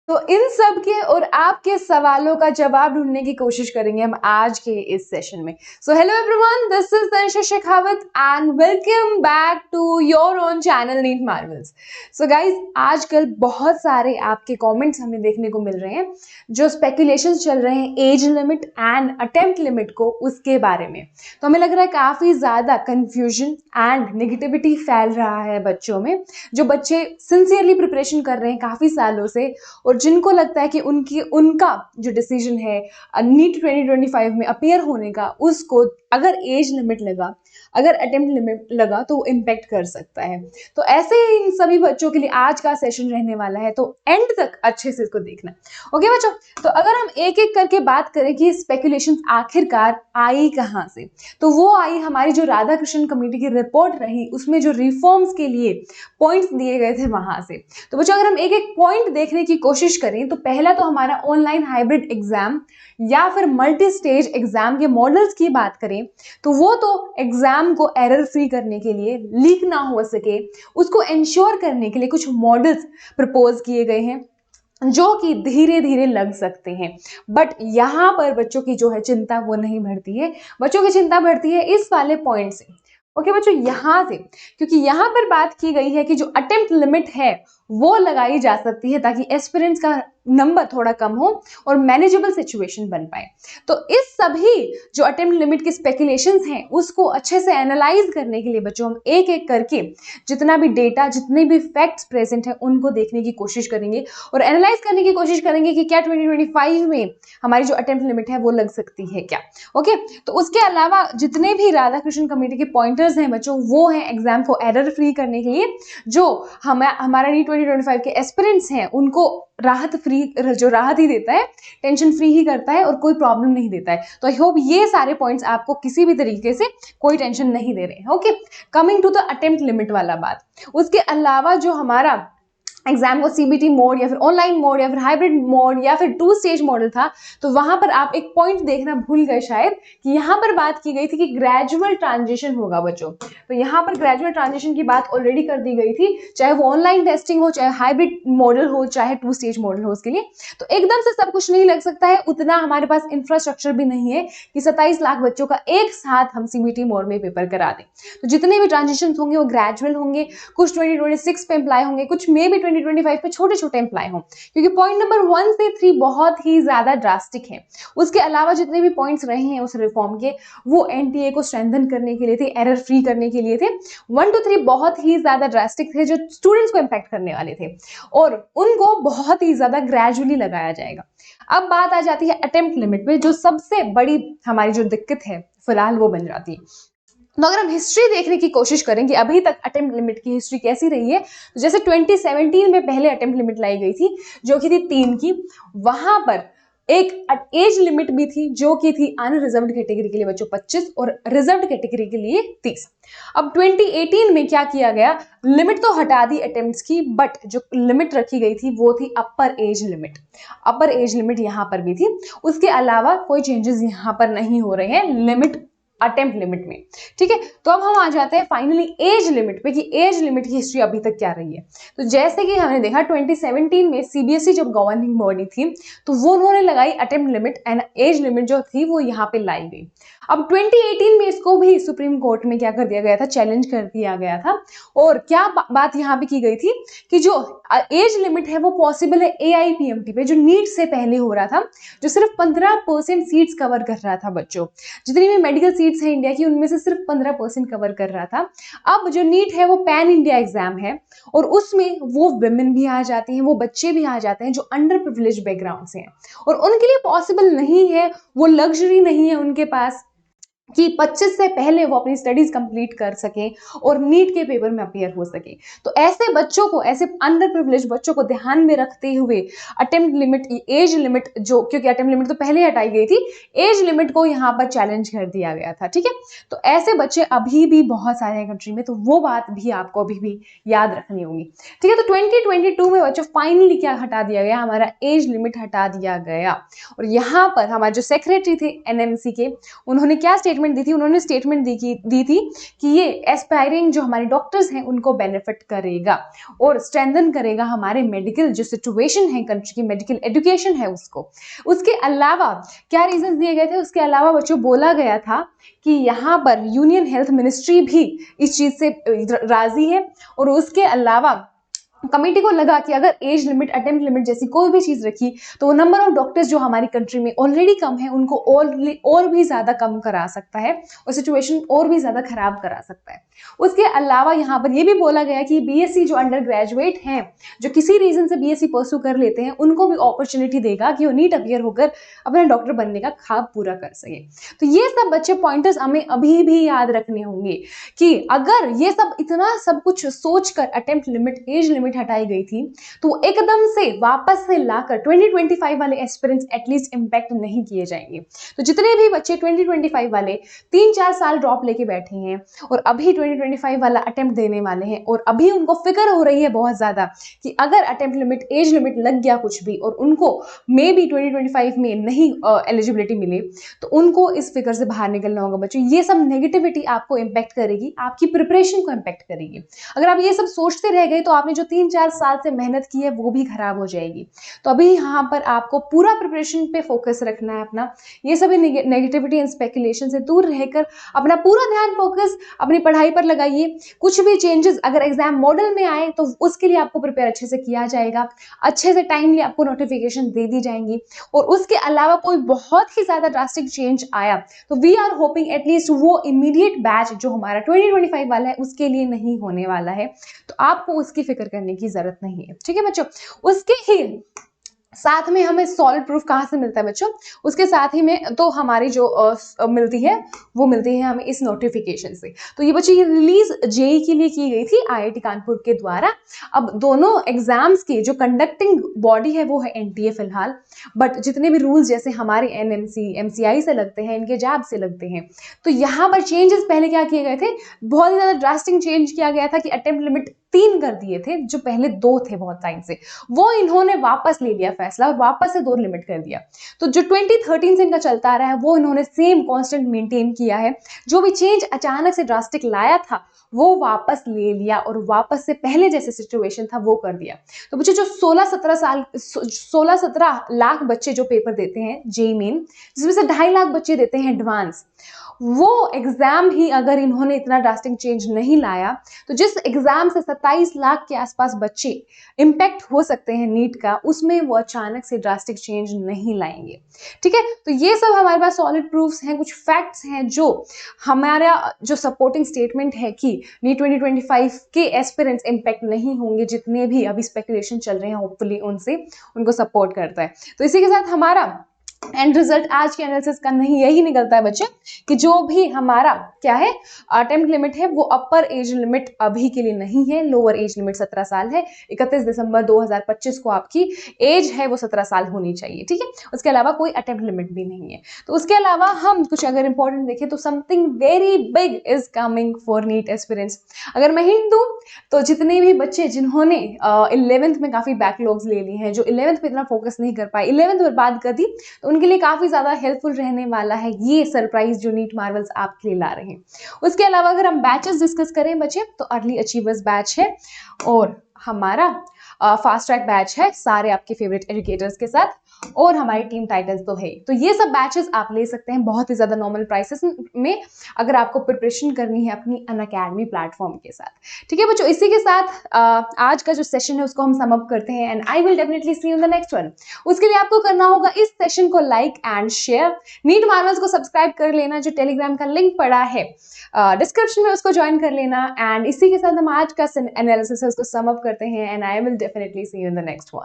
तो इन सब के और आपके सवालों का जवाब ढूंढने की कोशिश करेंगे हम आज के इस सेशन में। So hello everyone, this is Tanisha Shekhawat and welcome back to your own channel NEET marvels. So guys, आजकल बहुत सारे आपके कमेंट्स हमें देखने को मिल रहे हैं जो स्पेकुलेशंस चल रहे हैं age limit and attempt limit को उसके बारे में। तो हमें लग रहा है काफी ज्यादा कंफ्यूजन एंड नेगेटिविटी फैल रहा है बच्चों में, जो बच्चे सिंसियरली प्रिपरेशन कर रहे हैं काफी सालों से और जिनको लगता है कि उनका जो डिसीजन है नीट 2025 में अपीयर होने का, उसको अगर एज लिमिट लगा, अगर अटेम्प्ट लिमिट लगा तो वो इम्पेक्ट कर सकता है। तो ऐसे ही इन सभी बच्चों के लिए आज का सेशन रहने वाला है, तो एंड तक अच्छे से इसको देखना। ओके बच्चों, तो अगर हम एक एक करके बात करें कि स्पेकुलेशन आखिरकार आई कहाँ से, तो वो आई हमारी जो राधा कृष्ण कमेटी की रिपोर्ट रही, उसमें जो रिफॉर्म्स के लिए पॉइंट्स दिए गए थे वहां से। तो बच्चों, अगर हम एक एक पॉइंट देखने की कोशिश करें तो पहला तो हमारा ऑनलाइन हाइब्रिड एग्जाम या फिर मल्टी स्टेज एग्जाम के मॉडल्स की बात करें तो वो तो एग्जाम को एरर फ्री करने के लिए, लीक ना हो सके उसको इंश्योर करने के लिए कुछ मॉडल्स प्रपोज किए गए हैं जो कि धीरे धीरे लग सकते हैं। बट यहाँ पर बच्चों की जो है चिंता वो नहीं बढ़ती है, बच्चों की चिंता बढ़ती है इस वाले पॉइंट से। ओके बच्चों, यहां से, क्योंकि यहां पर बात की गई है कि जो अटेम्प्ट लिमिट है वो लगाई जा सकती है ताकि एस्पिरेंट्स का नंबर थोड़ा कम हो और मैनेजेबल सिचुएशन बन पाए। तो इस सभी जो अटेम्प्ट लिमिट की स्पेकुलेशंस हैं उसको अच्छे से एनालाइज करने के लिए बच्चों हम एक एक करके जितना भी डेटा, जितने भी फैक्ट्स प्रेजेंट है उनको देखने की कोशिश करेंगे और एनालाइज करने की कोशिश करेंगे कि क्या 2025 में हमारी जो अटेम्प्ट लिमिट है वो लग सकती है क्या। ओके, तो उसके अलावा जितने भी राधा कृष्ण कमेटी के पॉइंटर्स हैं बच्चों, वो हैं एग्जाम को एरर फ्री करने के लिए, जो हमारा नीट 2025 के एस्पिरेंट्स हैं उनको राहत फ्री, जो राहत ही देता है, टेंशन फ्री ही करता है और कोई प्रॉब्लम नहीं देता है। तो आई होप ये सारे पॉइंट्स आपको किसी भी तरीके से कोई टेंशन नहीं दे रहे हैं। Okay, coming to the attempt limit वाला बात, उसके अलावा जो हमारा एग्जाम को सीबीटी मोड या फिर ऑनलाइन मोड या फिर हाइब्रिड मोड या फिर 2 स्टेज मॉडल था, तो वहां पर आप एक पॉइंट देखना भूल गए शायद कि यहां पर बात की गई थी कि ग्रेजुअल ट्रांजिशन होगा बच्चों। तो यहां पर ग्रेजुअल ट्रांजिशन की बात ऑलरेडी कर दी गई थी, चाहे वो ऑनलाइन टेस्टिंग हो, चाहे हाइब्रिड मॉडल हो, चाहे 2 स्टेज मॉडल हो उसके लिए। तो एकदम से सब कुछ नहीं लग सकता है, उतना हमारे पास इंफ्रास्ट्रक्चर भी नहीं है कि 27 लाख बच्चों का एक साथ हम सीबीटी मोड में पेपर करा दें। तो जितने भी ट्रांजिशन होंगे वो ग्रेजुअल होंगे, कुछ 2026 पे अप्लाई होंगे, कुछ मे भी 2025 पे छोटे छोटे अप्लाई हों, क्योंकि पॉइंट नंबर 1 से 3 बहुत ही ज्यादा ड्रास्टिक है। उसके अलावा जितने भी पॉइंट्स रहे हैं उस रिफॉर्म के, वो एनटीए को स्ट्रेंथन करने के लिए थे, एरर फ्री करने के लिए थे। 1 to 3 बहुत ही ज्यादा ड्रास्टिक थे जो स्टूडेंट्स को इंपैक्ट करने वाले थे और उनको बहुत ही ज्यादा ग्रेजुअली लगाया जाएगा। अब बात आ जाती है अटेम्प्ट लिमिट पे, जो सबसे बड़ी हमारी जो दिक्कत है फिलहाल वो बन जाती है। तो अगर हम हिस्ट्री देखने की कोशिश करें कि अभी तक अटेम्प्ट लिमिट की हिस्ट्री कैसी रही है, तो जैसे 2017 में पहले अटेम्प्ट लिमिट लाई गई थी जो कि थी 3 की, वहां पर एक एज लिमिट भी थी जो कि थी अनरिजर्व्ड कैटेगरी के लिए बच्चों 25 और रिजर्व्ड कैटेगरी के लिए 30। अब 2018 में क्या किया गया, लिमिट तो हटा दी अटेम्प्ट्स की, बट जो लिमिट रखी गई थी वो थी अपर एज लिमिट। अपर एज लिमिट यहां पर भी थी, उसके अलावा कोई चेंजेस यहां पर नहीं हो रहे हैं लिमिट, अटेम्प्ट लिमिट में। ठीक है, तो अब हम आ जाते हैं फाइनली एज लिमिट पे कि एज लिमिट की हिस्ट्री अभी तक क्या रही है। तो जैसे कि हमने देखा 2017 में सीबीएसई जब गवर्निंग बॉडी थी तो वो उन्होंने लगाई attempt limit and age limit जो थी वो यहाँ पे लाई गई। अब 2018 में इसको भी सुप्रीम कोर्ट में क्या कर दिया गया था, चैलेंज कर दिया गया था। और क्या बात यहाँ पे की गई थी कि जो एज लिमिट है वो पॉसिबल है एआईपीएमटी पे, जो नीट से पहले हो रहा था, जो सिर्फ 15% सीट्स कवर कर रहा था बच्चों। जितनी भी मेडिकल सीट्स हैं इंडिया की उनमें से सिर्फ 15% कवर कर रहा था। अब जो नीट है वो पैन इंडिया एग्जाम है और उसमें वो वुमेन भी आ जाते हैं, वो बच्चे भी आ जाते हैं जो अंडर प्रिविलेज बैकग्राउंड से हैं और उनके लिए पॉसिबल नहीं है, वो लग्जरी नहीं है उनके पास कि 25 से पहले वो अपनी स्टडीज कंप्लीट कर सके और नीट के पेपर में अपीयर हो सके। तो ऐसे बच्चों को, ऐसे अंडर प्रिविलेज बच्चों को ध्यान में रखते हुए अटेम्प्ट लिमिट, एज लिमिट जो, क्योंकि अटेम्प्ट लिमिट तो पहले हटाई गई थी, एज लिमिट को यहाँ पर चैलेंज कर दिया गया था। ठीक है, तो ऐसे बच्चे अभी भी बहुत सारे हैं कंट्री में, तो वो बात भी आपको अभी भी याद रखनी होगी। ठीक है, तो 2022 में बच्चों फाइनली क्या हटा दिया गया, हमारा एज लिमिट हटा दिया गया। और यहाँ पर हमारे जो सेक्रेटरी थे एनएमसी के, उन्होंने क्या स्टेटमेंट दी थी, उन्होंने स्टेटमेंट दी थी कि ये एस्पायरिंग जो हमारे डॉक्टर्स हैं उनको बेनिफिट करेगा और स्ट्रेंथन करेगा हमारे मेडिकल जो सिचुएशन है, कंट्री की मेडिकल एजुकेशन है उसको। उसके अलावा क्या रीजंस दिए गए थे, उसके अलावा बच्चों बोला गया था कि यहाँ पर यूनियन हेल्थ मिनिस्ट्री भी इस चीज से राजी है और उसके अलावा कमेटी को लगा कि अगर एज लिमिट, अटेम्प्ट लिमिट जैसी कोई भी चीज रखी तो नंबर ऑफ डॉक्टर्स जो हमारी कंट्री में ऑलरेडी कम है उनको और भी ज्यादा कम करा सकता है और सिचुएशन और भी ज्यादा खराब करा सकता है। उसके अलावा यहाँ पर यह भी बोला गया कि बीएससी जो अंडर ग्रेजुएट हैं, जो किसी रीजन से बीएससी परस्यू कर लेते हैं, उनको भी अपॉर्चुनिटी देगा कि वो नीट अपियर होकर अपना डॉक्टर बनने का ख्वाब पूरा कर सके। तो ये सब बच्चे पॉइंटर्स हमें अभी भी याद रखने होंगे कि अगर ये सब इतना सब कुछ सोचकर अटेम्प्ट लिमिट, एज लिमिट हटाई गई थी तो एकदम से वापस से लाकर 2025 वाले एस्पिरेंट्स एटलीस्ट इंपैक्ट नहीं किए जाएंगे। तो जितने भी बच्चे 2025 वाले 3-4 साल ड्रॉप लेके बैठे हैं और अभी 2025 वाला अटेम्प्ट देने वाले हैं और अभी उनको फिक्र हो रही है बहुत ज्यादा कि अगर अटेम्प्ट लिमिट, एज लिमिट लग गया कुछ भी और उनको मे बी 2025 में नहीं एलिजिबिलिटी मिले, तो उनको इस फिक्र से बाहर निकलना होगा बच्चों। ये सब नेगेटिविटी आपको इंपैक्ट करेगी, आपकी प्रिपरेशन को इंपैक्ट करेगी। अगर आप ये सब सोचते रह गए तो आपने जो 3-4 साल से मेहनत की है वो भी खराब हो जाएगी। तो अभी यहाँ पर आपको पूरा प्रिपरेशन पे फोकस रखना है अपना। ये सभी नेगेटिविटी एंड स्पेकुलेशन से दूर रहकर अपना पूरा ध्यान फोकस अपनी पढ़ाई पर लगाइए। कुछ भी चेंजेस अगर एग्जाम मॉडल में आए तो उसके लिए आपको प्रिपेयर अच्छे से किया जाएगा, अच्छे से टाइमली आपको नोटिफिकेशन दे दी जाएंगी। और उसके अलावा कोई बहुत ही ज्यादा ड्रास्टिक चेंज आया तो वी आर होपिंग एटलीस्ट वो इमीडिएट बैच जो हमारा 2025 वाला है उसके लिए नहीं होने वाला है, तो आपको उसकी फिक्र करने की जरूरत नहीं है। ठीक है बच्चों, उसके ही साथ में हमें सॉलिड प्रूफ कहाँ से मिलता है बच्चों, उसके साथ ही में तो हमारी जो मिलती है वो मिलती है हमें इस नोटिफिकेशन से। तो ये बच्चों ये रिलीज जेई के लिए की गई थी आईआईटी कानपुर के द्वारा। अब दोनों एग्जाम्स की जो कंडक्टिंग बॉडी है वो है एनटीए फिलहाल, बट जितने भी रूल्स जैसे हमारे एनएमसी, एमसीआई से लगते हैं, इनके जैब से लगते हैं। तो यहाँ पर चेंजेस पहले क्या किए गए थे, बहुत ही ज्यादा ड्रास्टिक चेंज किया गया था कि अटेम्प्ट लिमिट 3 कर दिए थे, जो पहले 2 थे बहुत टाइम से, वो इन्होंने वापस ले लिया फैसला और वापस से 2 लिमिट कर दिया। तो जो 2013 से इनका चलता आ रहा है वो इन्होंने सेम कांस्टेंट मेंटेन किया है। जो भी चेंज अचानक से ड्रास्टिक लाया था वो वापस ले लिया और वापस से पहले जैसे सिचुएशन था वो कर दिया। तो बच्चे जो 16-17 लाख बच्चे जो पेपर देते हैं जेईई मेन, जिसमें से 2.5 लाख बच्चे देते हैं एडवांस, वो एग्जाम ही अगर इन्होंने इतना ड्रास्टिक चेंज नहीं लाया तो जिस एग्जाम से 27 लाख के आसपास बच्चे इंपैक्ट हो सकते हैं नीट का, उसमें वो अचानक से ड्रास्टिक चेंज नहीं लाएंगे। ठीक है, तो ये सब हमारे पास सॉलिड प्रूफ्स हैं, कुछ फैक्ट्स हैं जो हमारा जो सपोर्टिंग स्टेटमेंट है कि नीट 2025 के एस्पिरेंट्स इंपैक्ट नहीं होंगे, जितने भी अभी स्पेकुलेशन चल रहे हैं होपफुली उनसे उनको सपोर्ट करता है। तो इसी के साथ हमारा एंड रिजल्ट आज के एनालिसिस का नहीं यही निकलता है बच्चे कि जो भी हमारा क्या है अटेम्प्ट लिमिट है वो अपर एज लिमिट अभी के लिए नहीं है, लोअर एज लिमिट 17 साल है। 31 दिसंबर 2025 को आपकी एज है वो 17 साल होनी चाहिए। ठीक है, उसके अलावा कोई अटेम्प्ट लिमिट भी नहीं है। तो उसके अलावा हम कुछ अगर इंपॉर्टेंट देखें तो something very big is coming for NEET aspirants. अगर मैं हिंट दूं तो जितने भी बच्चे जिन्होंने 11th में काफी बैकलॉग्स ले ली हैं, जो 11th पे इतना फोकस नहीं कर पाए, 11th बर्बाद कर दी, तो उनके लिए काफी ज्यादा हेल्पफुल रहने वाला है ये सरप्राइज जो नीट मार्वल्स आपके लिए ला रहे हैं। उसके अलावा अगर हम बैचेस डिस्कस करें बच्चे तो अर्ली अचीवर्स बैच है और हमारा फास्ट ट्रैक बैच है सारे आपके फेवरेट एजुकेटर्स के साथ, और हमारी टीम टाइटल्स तो है। तो ये सब बैचेस आप ले सकते हैं बहुत ही ज्यादा नॉर्मल प्राइसेस में अगर आपको प्रिपरेशन करनी है अपनी अनअकैडमी प्लेटफॉर्म के साथ। ठीक है बच्चों, इसी के साथ आज का जो सेशन है उसको हम सम अप करते हैं and I will definitely see you in the next one. उसके लिए आपको करना होगा इस सेशन को like and share, NEET marvels को सब्सक्राइब कर लेना, जो टेलीग्राम का लिंक पड़ा है डिस्क्रिप्शन में उसको ज्वाइन कर लेना। एंड इसी के साथ हम आज का एनालिसिस है उसको सम अप करते हैं and I will definitely see you in the next one.